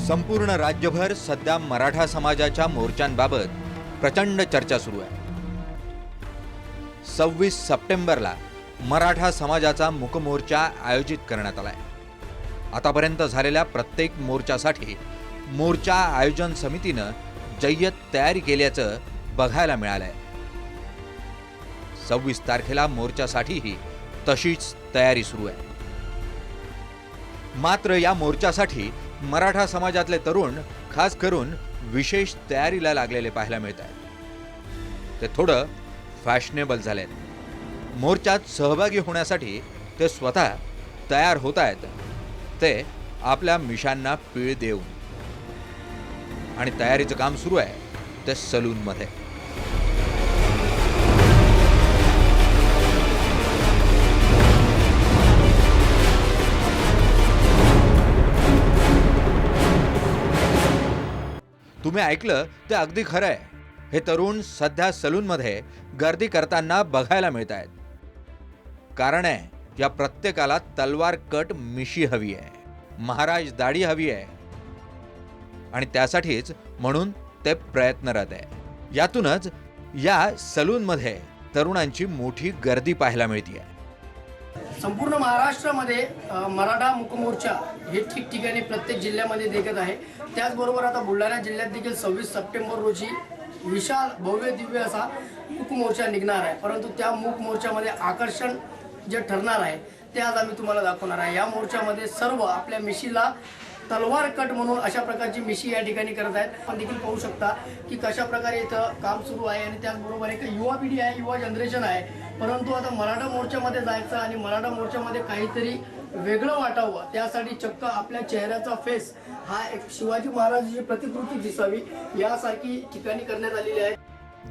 संपूर्ण राज्यभर सध्या मराठा समाजाच्या मोर्चांबाबत प्रचंड चर्चा सुरू आहे। 26 सप्टेंबरला मराठा समाजाचा मूक मोर्चा आयोजित करण्यात आलाय। आतापर्यंत झालेल्या प्रत्येक मोर्चासाठी मोर्चा आयोजन समितीनं जय्यत तयारी केल्याचं बघायला मिळालंय। 26 तारखेला मोर्चासाठीही तशीच तयारी सुरू आहे। मात्र या मोर्चासाठी मराठा समाजातले तरुण खास करून विशेष तयारीला लागलेले पाहायला मिळत आहेत। ते थोडं फॅशनेबल झालेत। मोर्चात सहभागी होण्यासाठी ते स्वतः तयार होत आहेत, ते आपल्या मिशांना पीळ देऊन। आणि तयारीचं काम सुरू आहे ते सलूनमध्ये। तुम्ही ऐकलं ते अगदी खरं आहे। हे तरुण सध्या सलूनमध्ये गर्दी करताना बघायला मिळत आहेत। कारण आहे या प्रत्येकाला तलवार कट मिशी हवी आहे, महाराज दाढी हवी आहे आणि त्यासाठीच म्हणून ते प्रयत्नरत आहे। यातूनच या सलूनमध्ये तरुणांची मोठी गर्दी पाहायला मिळते। संपूर्ण महाराष्ट्रामध्ये मराठा मूक मोर्चा हे ठिकठिकाणी प्रत्येक जिल्ह्यामध्ये देखत आहे। त्याचबरोबर आता बुलढाणा जिल्ह्यात देखील 26 सप्टेंबर रोजी विशाल भव्य दिव्य असा मूक मोर्चा निघणार आहे। परंतु त्या मूक मोर्चामध्ये आकर्षण जे ठरणार आहे ते आज आम्ही तुम्हाला दाखवणार आहे। या मोर्चामध्ये सर्व आपल्या मिशीला तलवार कट म्हणून अशा प्रकारची मिशी या ठिकाणी करत आहेत। आपण देखील पाहू शकता की कशा प्रकारे इथं काम सुरू आहे आणि त्याचबरोबर एक युवा पिढी आहे, युवा जनरेशन आहे। परंतु आता मराठा मोर्चामध्ये जायचं आणि मराठा मोर्चामध्ये काहीतरी वेगळं वाटावं, त्यासाठी चक्क आपल्या चेहऱ्याचा फेस हा एक शिवाजी महाराजांची प्रतिकृती दिसावी यासारखी ठिकाणी करण्यात आलेली आहे।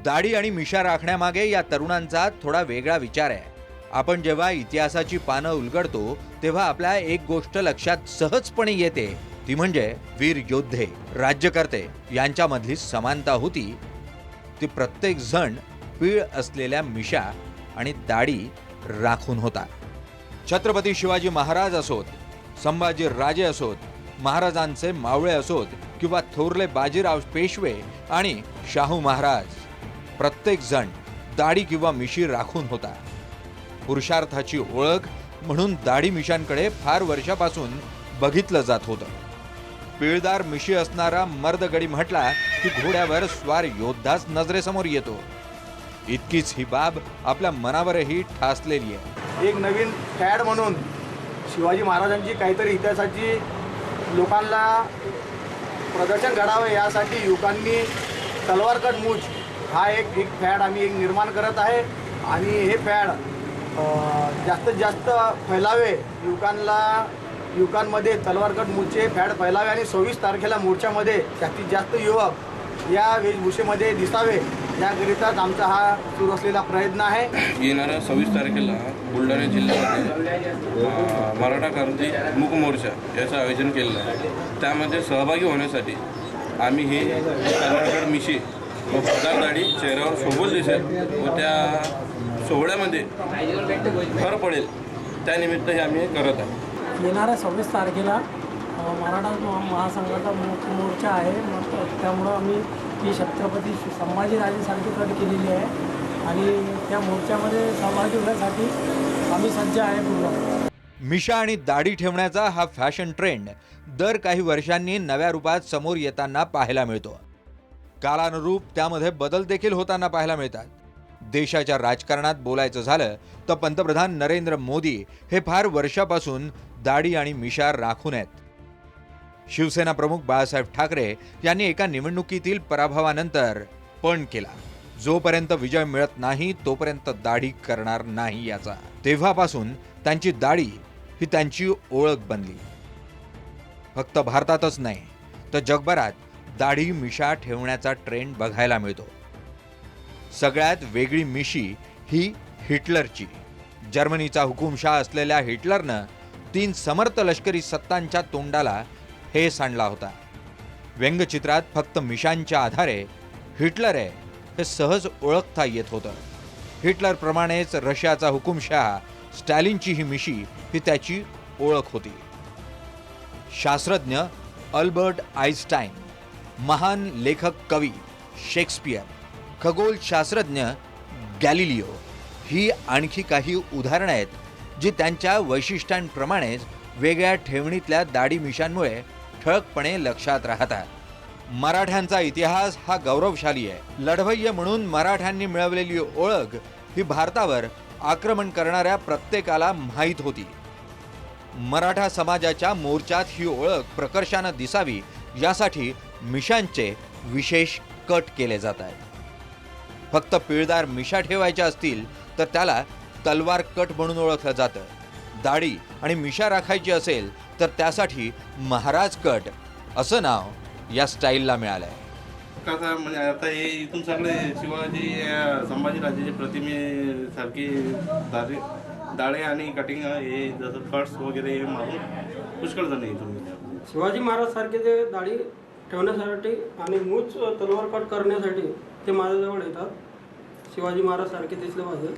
दाढी आणि मिशा राखण्यामागे या तरुणांचा थोडा वेगळा विचार आहे। आपण जेव्हा इतिहासाची पानं उलगडतो तेव्हा आपल्या एक गोष्ट लक्षात सहजपणे येते, ती म्हणजे वीर योद्धे, राज्यकर्ते यांच्यामधली समानता होती ती प्रत्येक जण पीळ असलेल्या मिशा आणि दाढी राखून होता। छत्रपती शिवाजी महाराज असोत, संभाजी राजे असोत, महाराजांचे मावळे असोत किंवा थोरले बाजीराव पेशवे आणि शाहू महाराज, प्रत्येक जण दाढी किंवा मिशी राखून होता। पुरुषार्थाची ओळख म्हणून दाढी मिशांकडे फार वर्षापासून बघितलं जात होतं। पिळदार मिशी असणारा मर्दगडी म्हटला की घोड्यावर स्वार योद्धाच नजरेसमोर येतो। इतकीच ही बाब आपल्या मनावरही ठासलेली आहे। एक नवीन फॅड म्हणून शिवाजी महाराजांची काहीतरी इतिहासाची लोकांना प्रदर्शन घडावं यासाठी युवकांनी तलवारकट मूछ हा एक फॅड आम्ही निर्माण करत आहे आणि हे फॅड जास्तीत जास्त फैलावे, युवकांमध्ये तलवारकट मूछचे फॅड फैलावे आणि 26 तारखेला मोर्चामध्ये जास्तीत जास्त युवक या वेशभूषेमध्ये दिसावे याकरिताच आमचा हा सुरू असलेला प्रयत्न आहे। येणाऱ्या 26 तारखेला बुलढाणा जिल्ह्यामध्ये मराठा क्रांती मूक मोर्चा याचं आयोजन केलेलं आहे। त्यामध्ये सहभागी होण्यासाठी आम्ही ही तलवारकट मिशी व पदार दाढी चेहऱ्यावर शोभून दिसेल व त्या सोहळ्यामध्ये भर पडेल त्यानिमित्त हे आम्ही करत आहोत। येणाऱ्या 26 तारखेला मराठा महासंघाचा मूक मोर्चा आहे। मग त्यामुळं आम्ही ही छत्रपती संभाजीराजेसारखी कट केलेली आहे आणि त्या मोर्चामध्ये सहभागी होण्यासाठी आम्ही सज्ज आहे पूर्ण। मिशा आणि दाढी ठेवण्याचा हा फॅशन ट्रेंड दर काही वर्षांनी नव्या रूपात समोर येताना पाहायला मिळतो। कालानुरूप त्यामध्ये बदल देखील होताना पाहायला मिळतात। देशाच्या राजकारणात बोलायचं झालं तर पंतप्रधान नरेंद्र मोदी हे फार वर्षापासून दाढी आणि मिशा राखून आहेत। शिवसेना प्रमुख बाळासाहेब ठाकरे यांनी एका निवडणुकीतील पराभवानंतर पण केला, जोपर्यंत विजय मिळत नाही तोपर्यंत दाढी करणार नाही याचा। तेव्हापासून त्यांची दाढी ही त्यांची ओळख बनली। फक्त भारतातच नाही तर जगभरात दाढी मिशा ठेवण्याचा ट्रेंड बघायला मिळतो। सगळ्यात वेगळी मिशी ही हिटलरची। जर्मनीचा हुकुमशाह असलेल्या हिटलरनं 3 समर्थ लष्करी सत्तांच्या तोंडाला हे सांडला होता। व्यंगचित्रात फक्त मिशांच्या आधारे हिटलर आहे हे सहज ओळखता येत होतं। हिटलरप्रमाणेच रशियाचा हुकुमशाह स्टॅलिनची ही मिशी ही त्याची ओळख होती। शास्त्रज्ञ अल्बर्ट आइन्स्टाईन, महान लेखक कवी शेक्सपियर, खगोलशास्त्रज्ञ गॅलिलिओ ही आणखी काही उदाहरणं आहेत जी त्यांच्या वैशिष्ट्यांप्रमाणेच वेगळ्या ठेवणीतल्या दाढी मिशांमुळे ठळकपणे लक्षात राहतात. मराठ्यांचा इतिहास हा गौरवशाली आहे. लढवय्ये म्हणून मराठ्यांनी मिळवलेली ओळख ही भारतावर आक्रमण करणाऱ्या प्रत्येकाला माहीत होती. मराठा समाजाच्या मोर्चात ही ओळख प्रकर्षानं दिसावी यासाठी मिशांचे विशेष कट केले जात आहेत. फक्त पिळदार मिशा ठेवायच्या असतील तर त्याला तलवार कट म्हणून ओळखलं जातं. दाढी आणि मिशा राखायची असेल तर त्यासाठी महाराज कट असं नाव या स्टाईलला मिळालंय. कसं म्हणजे आता हे इथून सगळे शिवाजी संभाजीराजेचे प्रतिमे सारखी दाढे आणि कटिंग हे जसं कट्स वगैरे हे मारून पुष्कळ जण इथून. शिवाजी महाराज सारखे ते दाढी ठेवण्यासाठी आणि मूच तलवार कट करण्यासाठी ते माझ्याजवळ येतात. शिवाजी महाराज सारखे दिसले पाहिजे.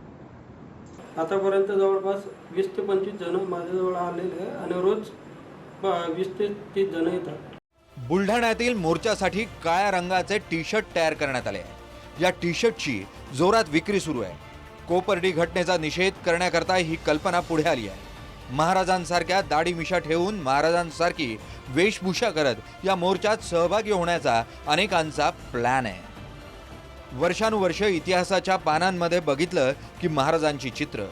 आतापर्यंत जवळपास 20 ते 25 जण माझ्याजवळ आलेले आहे आणि रोज 20 ते 30 जण येतात. बुलढाण्यातील मोर्चासाठी काळ्या रंगाचे टी शर्ट तयार करण्यात आले आहे. या टी शर्टची जोरात विक्री सुरू आहे. कोपर्डी घटनेचा निषेध करण्याकरता ही कल्पना पुढे आली आहे. महाराजांसारख्या दाढी मिशा ठेवून महाराजांसारखी वेशभूषा करत या मोर्चात सहभागी होण्याचा अनेकांचा प्लॅन आहे. वर्षानुवर्ष इतिहासाच्या पानांमध्ये बघितलं की महाराजांची चित्र,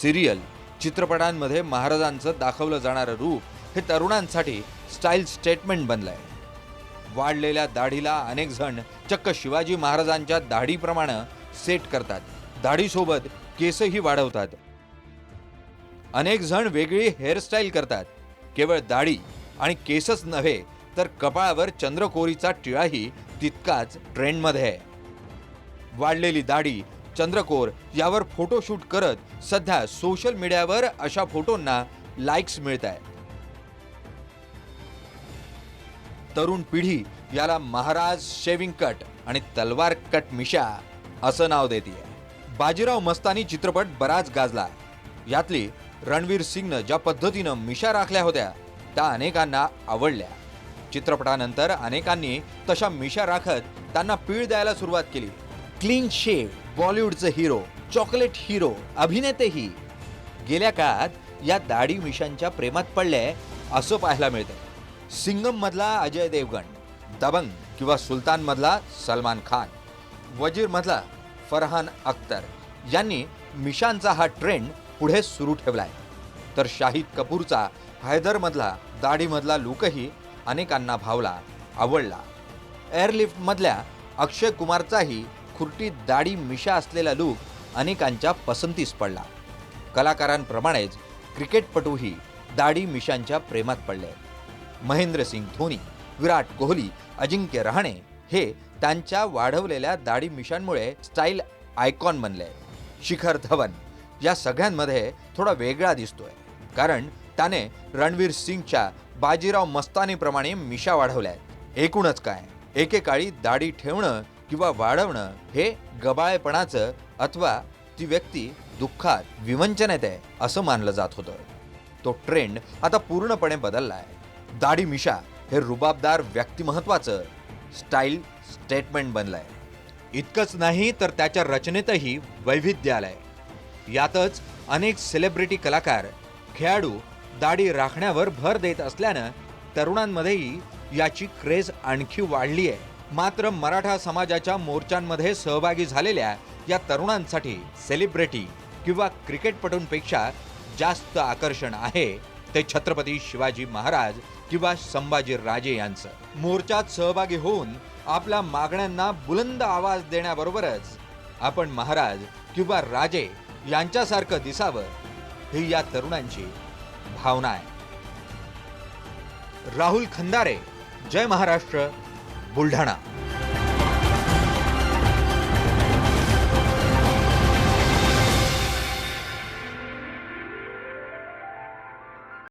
सिरियल, चित्रपटांमध्ये महाराजांचं दाखवलं जाणारं रूप हे तरुणांसाठी स्टाईल स्टेटमेंट बनलंय. वाढलेल्या दाढीला अनेक जण चक्क शिवाजी महाराजांच्या दाढीप्रमाणे सेट करतात. दाढीसोबत केसही वाढवतात. अनेक जण वेगळी हेअरस्टाईल करतात. केवळ दाढी आणि केसच नव्हे तर कपाळावर चंद्रकोरीचा टिळाही तितकाच ट्रेंडमध्ये आहे. वाढलेली दाढी, चंद्रकोर यावर फोटोशूट करत सध्या सोशल मीडियावर अशा फोटोंना लाईक्स मिळत आहेत. तरुण पिढी याला महाराज शेविंग कट आणि तलवार कट मिशा असं नाव देते. बाजीराव मस्तानी चित्रपट बराच गाजला. यातली रणवीर सिंगनं ज्या पद्धतीनं मिशा राखल्या होत्या त्या अनेकांना आवडल्या. चित्रपटानंतर अनेकांनी तशा मिशा राखत त्यांना पीळ द्यायला सुरुवात केली. क्लीन शेव, बॉलिवूडचे हिरो, चॉकलेट हिरो, अभिनेतेही गेल्या काळात या दाढी मिशांच्या प्रेमात पडले असं पाहायला मिळतं. सिंगम मधला अजय देवगण, दबंग किंवा सुलतान मधला सलमान खान, वजीर मधला फरहान अख्तर यांनी मिशांचा हा ट्रेंड पुढे सुरू ठेवलाय. तर शाहिद कपूरचा हैदर मधला दाढीमधला लुकही अनेकांना भावला, आवडला. एअरलिफ्ट मधल्या अक्षय कुमारचाही खुर्टी दाढी मिशा असलेला लूक अनेकांच्या पसंतीस पडला. कलाकारांप्रमाणेच क्रिकेटपटूही दाढी मिशांच्या प्रेमात पडले. महेंद्रसिंग धोनी, विराट कोहली, अजिंक्य रहाणे हे त्यांच्या वाढवलेल्या दाढी मिशांमुळे स्टाईल आयकॉन बनले. शिखर धवन या सगळ्यांमध्ये थोडा वेगळा दिसतोय कारण त्याने रणवीर सिंगच्या बाजीराव मस्तानीप्रमाणे मिशा वाढवल्या आहेत. एकूणच काय, एकेकाळी दाढी ठेवणं किंवा वाढवणं हे गबाळेपणाचं अथवा ती व्यक्ती दुःखात विवंचनेत आहे असं मानलं जात होतं. तो ट्रेंड आता पूर्णपणे बदललाय. दाढी मिशा हे रुबाबदार व्यक्तिमत्वाचं स्टाईल स्टेटमेंट बनलंय. इतकंच नाही तर त्याच्या रचनेतही वैविध्य आलंय. यातच अनेक सेलिब्रिटी कलाकार, खेळाडू दाढी राखण्यावर भर देत असल्यानं तरुणांमध्येही याची क्रेज आणखी वाढली आहे. मात्र मराठा समाजाच्या मोर्चांमध्ये सहभागी झालेल्या या तरुणांसाठी सेलिब्रिटी किंवा क्रिकेटपटूंपेक्षा जास्त आकर्षण आहे ते छत्रपती शिवाजी महाराज किंवा संभाजी राजे यांचं. मोर्चात सहभागी होऊन आपल्या मागण्यांना बुलंद आवाज देण्याबरोबरच आपण महाराज किंवा राजे यांच्यासारखं दिसावं ही या तरुणांची भावना आहे. राहुल खंदारे, जय महाराष्ट्र, बुलढाणा.